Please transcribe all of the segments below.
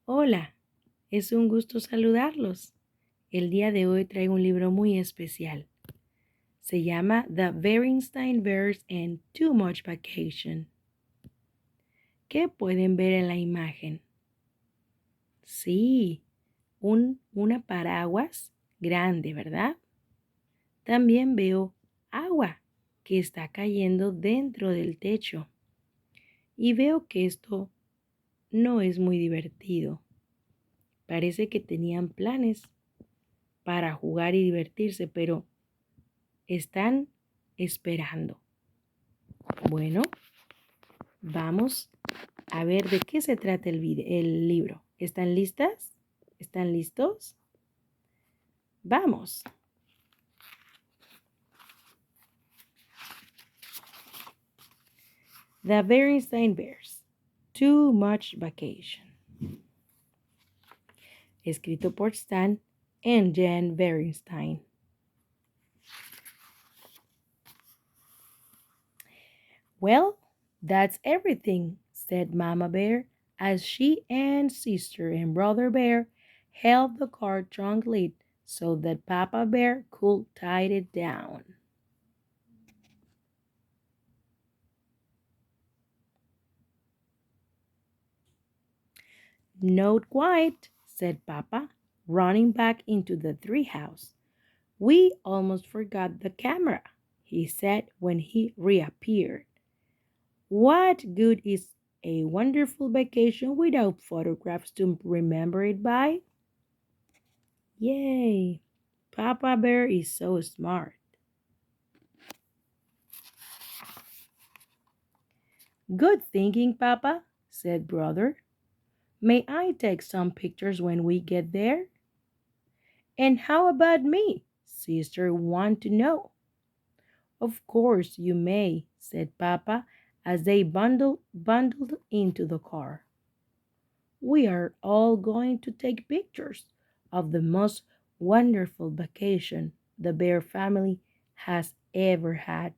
Hola, es un gusto saludarlos. El día de hoy traigo un libro muy especial. Se llama The Berenstain Bears and Too Much Vacation. ¿Qué pueden ver en la imagen? Sí, una paraguas grande, ¿verdad? También veo agua que está cayendo dentro del techo. Y veo que esto no es muy divertido. Parece que tenían planes para jugar y divertirse, pero están esperando. Bueno, vamos a ver de qué se trata el libro. ¿Están listas? ¿Están listos? Vamos. The Berenstain Bears. Too Much Vacation. Escrito por Stan and Jan Berenstain. Well, that's everything, said Mama Bear as she and sister and brother bear held the car trunk lid so that Papa Bear could tie it down. Not quite, said Papa, running back into the treehouse. We almost forgot the camera, he said when he reappeared. What good is a wonderful vacation without photographs to remember it by? Yay! Papa Bear is so smart. Good thinking, Papa, said Brother. May I take some pictures when we get there? And how about me? Sister want to know. Of course you may, said Papa as they bundled into the car. We are all going to take pictures of the most wonderful vacation the Bear family has ever had.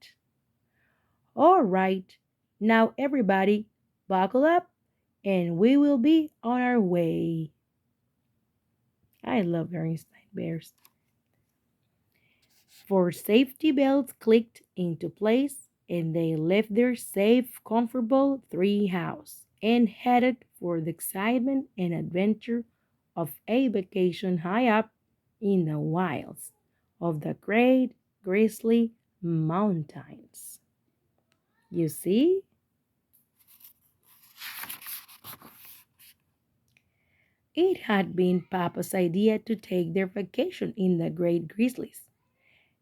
All right, now everybody buckle up and we will be on our way. I love Berenstain Bears. For safety belts clicked into place and they left their safe, comfortable tree house and headed for the excitement and adventure of a vacation high up in the wilds of the great Grizzly Mountains. You see? It had been Papa's idea to take their vacation in the Great Grizzlies.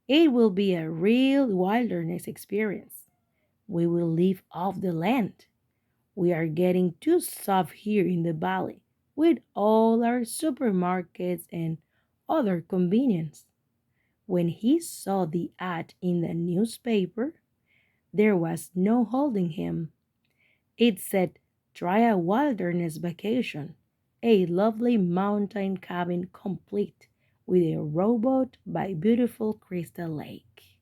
It will be a real wilderness experience. We will live off the land. We are getting too soft here in the valley with all our supermarkets and other convenience. When he saw the ad in the newspaper, there was no holding him. It said, try a wilderness vacation, a lovely mountain cabin complete with a rowboat by beautiful Crystal Lake.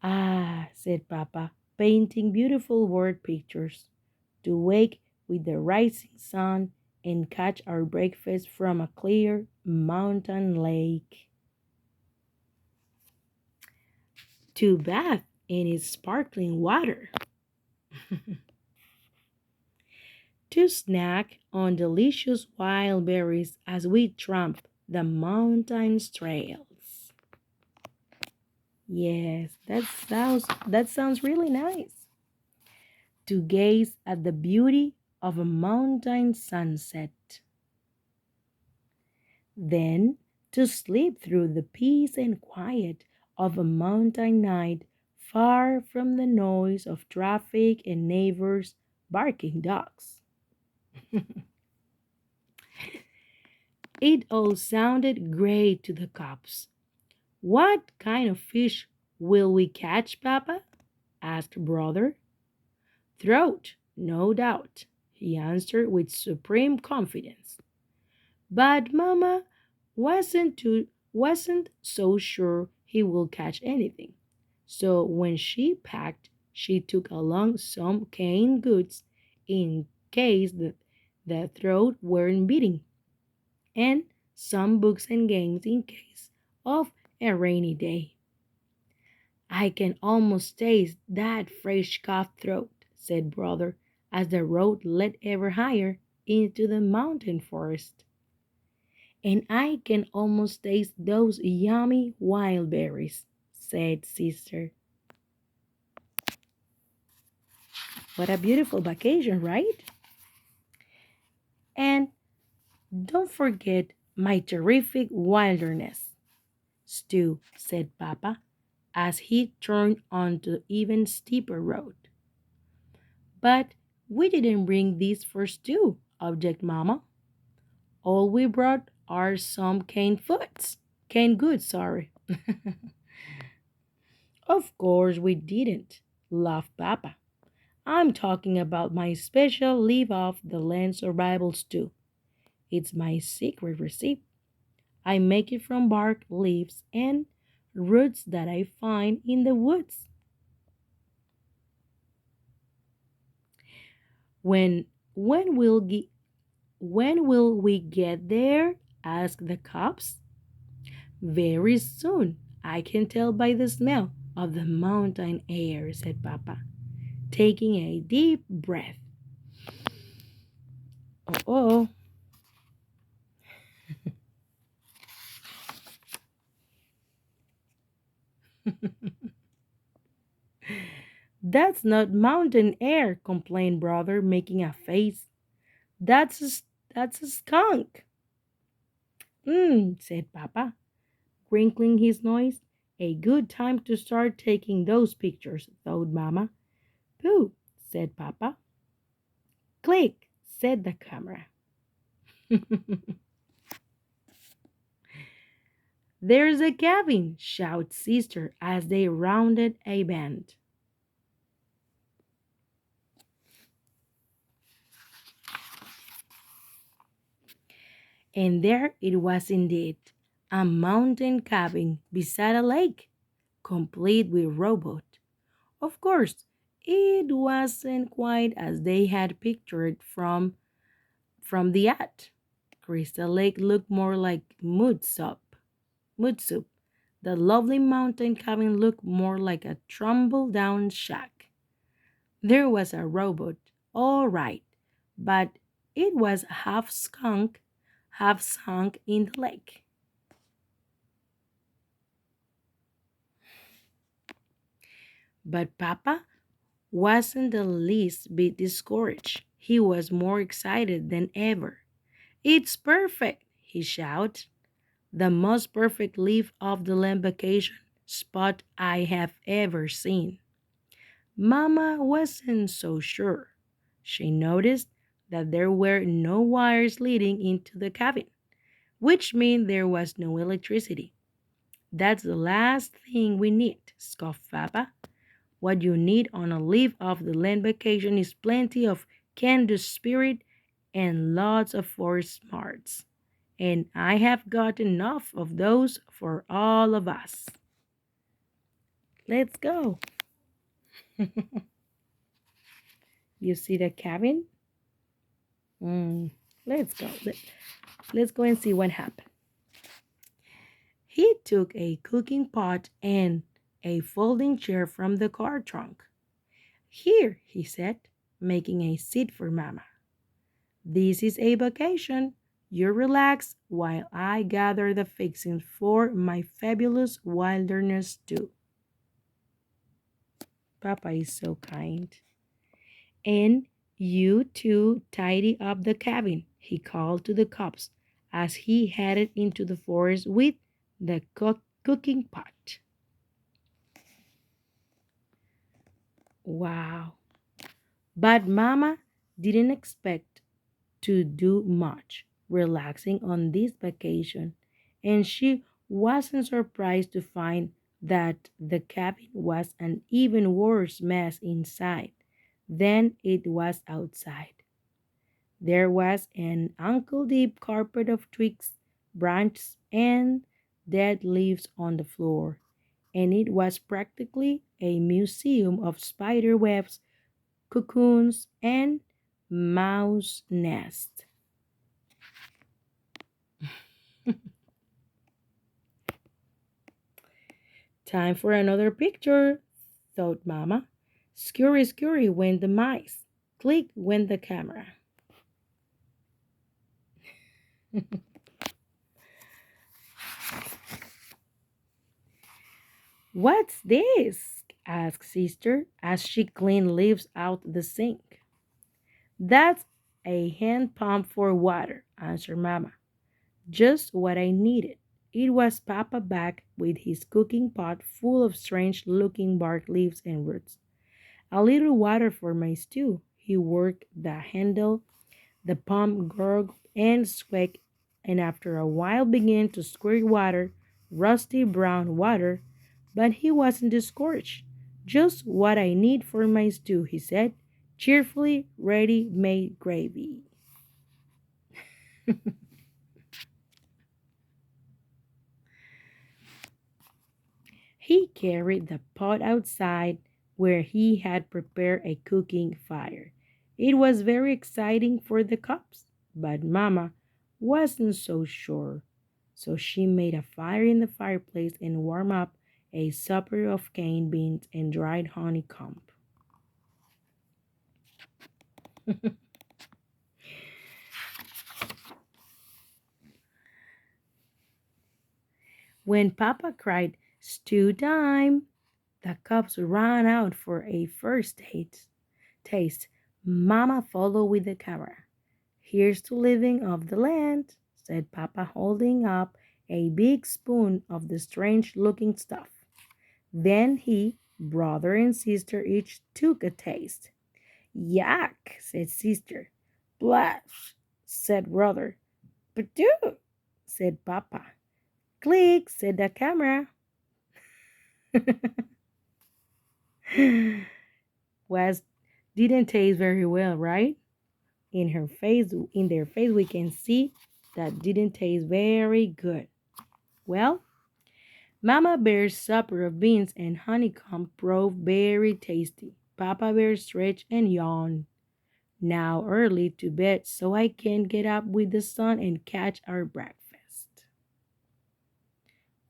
Ah, said Papa, painting beautiful word pictures, to wake with the rising sun and catch our breakfast from a clear mountain lake. To bath in its sparkling water. To snack on delicious wild berries as we tramp the mountain's trails. Yes, that sounds really nice. To gaze at the beauty of a mountain sunset. Then to sleep through the peace and quiet of a mountain night far from the noise of traffic and neighbors barking dogs. It all sounded great to the cubs. What kind of fish will we catch, Papa? Asked Brother. Trout, no doubt, he answered with supreme confidence. But Mama wasn't so sure he would catch anything. So when she packed, she took along some canned goods, case the throat weren't beating, and some books and games in case of a rainy day. I can almost taste that fresh cough throat, said brother, as the road led ever higher into the mountain forest. And I can almost taste those yummy wild berries, said sister. What a beautiful vacation, right? And don't forget my terrific wilderness stew, said Papa, as he turned onto even steeper road. But we didn't bring these for stew, object Mama. All we brought are some canned foods. Canned goods, sorry. Of course we didn't, laughed Papa. I'm talking about my special leave off the land survival stew. It's my secret recipe. I make it from bark, leaves, and roots that I find in the woods. When when will ge- when will we get there? Asked the cops. Very soon. I can tell by the smell of the mountain air, said Papa, taking a deep breath. Oh, that's not mountain air, complained brother, making a face. That's a, that's a skunk. Said Papa, wrinkling his nose. A good time to start taking those pictures, thought Mama. Pooh, said Papa. Click, said the camera. There's a cabin, shouted sister as they rounded a bend. And there it was indeed, a mountain cabin beside a lake, complete with rowboat. Of course, it wasn't quite as they had pictured from the ad. Crystal Lake looked more like mud soup. Mud soup. The lovely mountain cabin looked more like a tumble-down shack. There was a rowboat, all right, but it was half skunk, half sunk in the lake. But Papa wasn't the least bit discouraged. He was more excited than ever. It's perfect, he shouted. The most perfect leaf of the land vacation spot I have ever seen. Mama wasn't so sure. She noticed that there were no wires leading into the cabin, which meant there was no electricity. That's the last thing we need, scoffed Papa. What you need on a leave of the land vacation is plenty of candid spirit and lots of forest smarts. And I have got enough of those for all of us. Let's go. You see the cabin? Mm, let's go. Let's go and see what happened. He took a cooking pot and a folding chair from the car trunk. Here, he said, making a seat for Mama. This is a vacation. You relax while I gather the fixings for my fabulous wilderness stew. Papa is so kind. And you two tidy up the cabin, he called to the cops as he headed into the forest with the cooking pot. Wow. But Mama didn't expect to do much relaxing on this vacation, and she wasn't surprised to find that the cabin was an even worse mess inside than it was outside. There was an ankle deep carpet of twigs, branches, and dead leaves on the floor, and it was practically a museum of spider webs, cocoons, and mouse nest. Time for another picture, thought Mama. Scurry, scurry went the mice. Click went the camera. What's this? Asked Sister as she cleaned leaves out the sink. That's a hand pump for water, answered Mama. Just what I needed. It was Papa back with his cooking pot full of strange looking bark leaves and roots. A little water for my stew. He worked the handle, the pump gurgled and squeaked, and after a while began to squirt water, rusty brown water, but he wasn't discouraged. Just what I need for my stew, he said, cheerfully ready made gravy. He carried the pot outside where he had prepared a cooking fire. It was very exciting for the cubs, but Mamma wasn't so sure. So she made a fire in the fireplace and warmed up a supper of cane beans and dried honeycomb. When Papa cried, "Stew time!" the cubs ran out for a first taste. Mama followed with the camera. "Here's to living of the land," said Papa, holding up a big spoon of the strange looking stuff. Then he, brother, and sister each took a taste. "Yuck," said sister. "Blush," said brother. "Patu," said Papa. "Click," said the camera. Was didn't taste very well, right? In their face we can see that didn't taste very good. Well, Mama Bear's supper of beans and honeycomb proved very tasty. Papa Bear stretched and yawned. "Now early to bed so I can get up with the sun and catch our breakfast."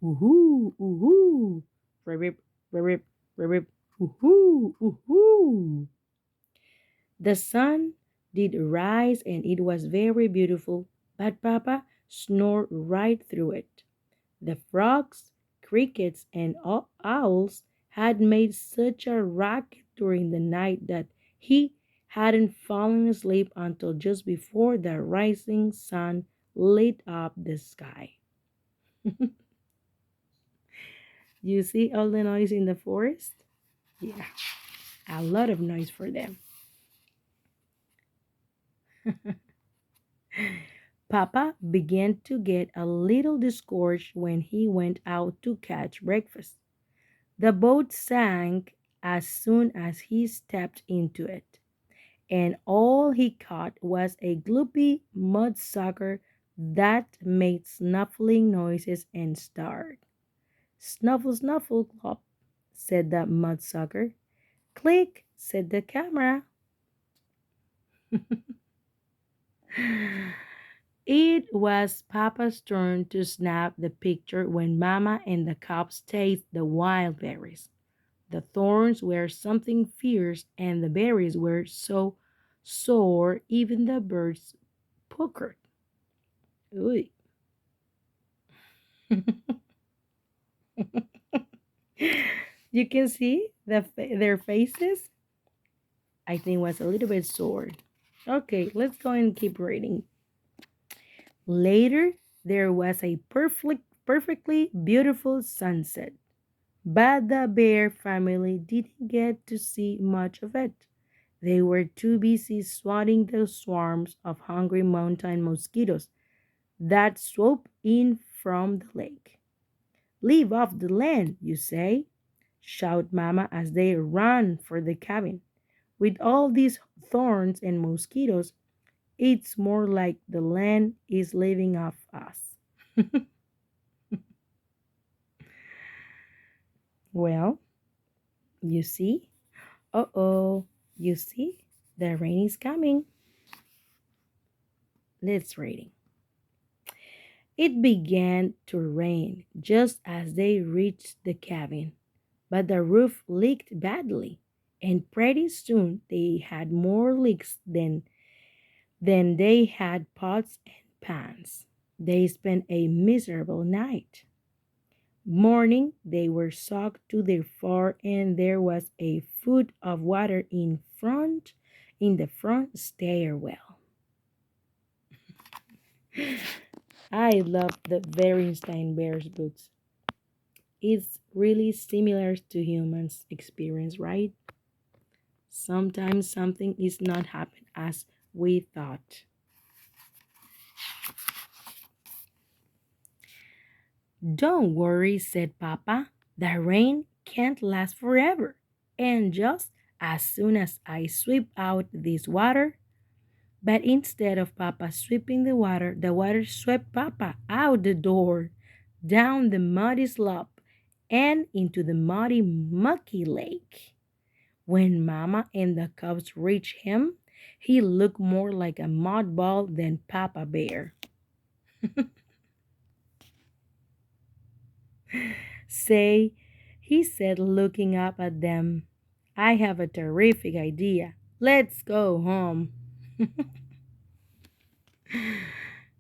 Woohoo, woohoo, rip, rip, rip, woohoo, woohoo. The sun did rise and it was very beautiful, but Papa snored right through it. The frogs, crickets, and owls had made such a racket during the night that he hadn't fallen asleep until just before the rising sun lit up the sky. You see all the noise in the forest? Yeah, a lot of noise for them. Papa began to get a little discouraged when he went out to catch breakfast. The boat sank as soon as he stepped into it, and all he caught was a gloopy mudsucker that made snuffling noises and starred. "Snuffle, snuffle, clop," said the mudsucker. "Click," said the camera. It was Papa's turn to snap the picture when Mama and the cubs tasted the wild berries. The thorns were something fierce, and the berries were so sore even the birds puckered. Ooh. You can see their faces. I think was a little bit sore. Okay, let's go and keep reading. Later, there was a perfectly beautiful sunset, but the bear family didn't get to see much of it. They were too busy swatting the swarms of hungry mountain mosquitoes that swooped in from the lake. "Leave off the land, you say?" shouted Mama as they ran for the cabin. "With all these thorns and mosquitoes, it's more like the land is living off us." Well, you see? Uh-oh, you see? The rain is coming. Let's read. It began to rain just as they reached the cabin, but the roof leaked badly, and pretty soon they had more leaks than they had pots and pans. They spent a miserable night. Morning, they were soaked to their fur, and there was a foot of water in the front stairwell. I love the Berenstain Bears books. It's really similar to humans' experience, right? Sometimes something is not happening as we thought. Don't worry, said Papa. The rain can't last forever. And just as soon as I sweep out this water, but instead of Papa sweeping the water swept Papa out the door, down the muddy slope, and into the muddy, mucky lake. When Mama and the cubs reached him, he looked more like a mud ball than Papa Bear. Say, he said, looking up at them, I have a terrific idea. Let's go home.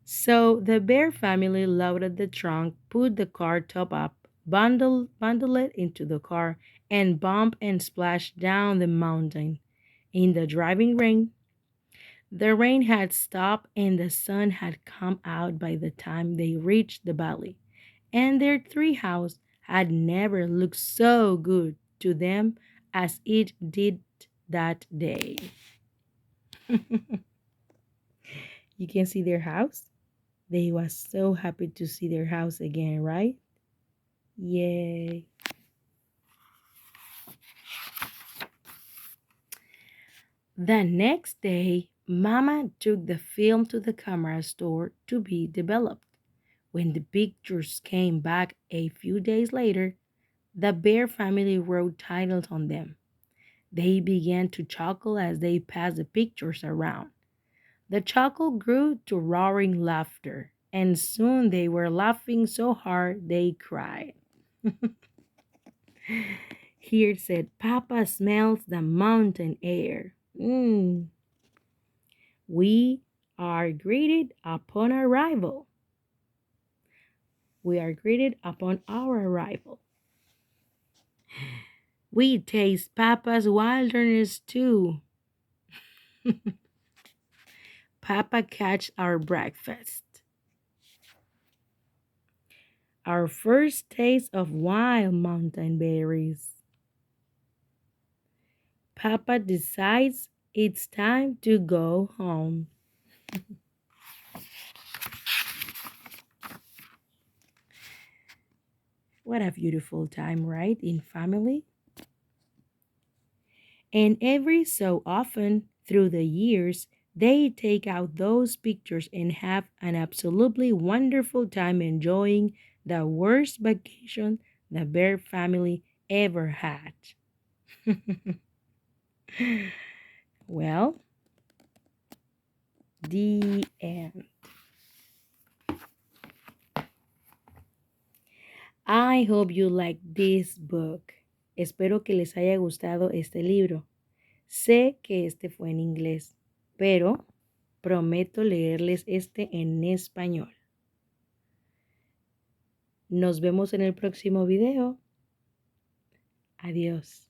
So the bear family loaded the trunk, put the car top up, bundled it into the car, and bumped and splashed down the mountain. In the driving rain, the rain had stopped and the sun had come out by the time they reached the valley, and their tree house had never looked so good to them as it did that day. You can see their house? They was so happy to see their house again, right? Yay. The next day, Mama took the film to the camera store to be developed. When the pictures came back a few days later, the bear family wrote titles on them. They began to chuckle as they passed the pictures around. The chuckle grew to roaring laughter, and soon they were laughing so hard they cried. Here said, Papa smells the mountain air. We are greeted upon arrival. We are greeted upon our arrival. We taste Papa's wilderness too. Papa catch our breakfast. Our first taste of wild mountain berries. Papa decides it's time to go home. What a beautiful time, right? In family. And every so often through the years, they take out those pictures and have an absolutely wonderful time enjoying the worst vacation the bear family ever had. Well, the end. I hope you like this book. Espero que les haya gustado este libro. Sé que este fue en inglés, pero prometo leerles este en español. Nos vemos en el próximo video. Adiós.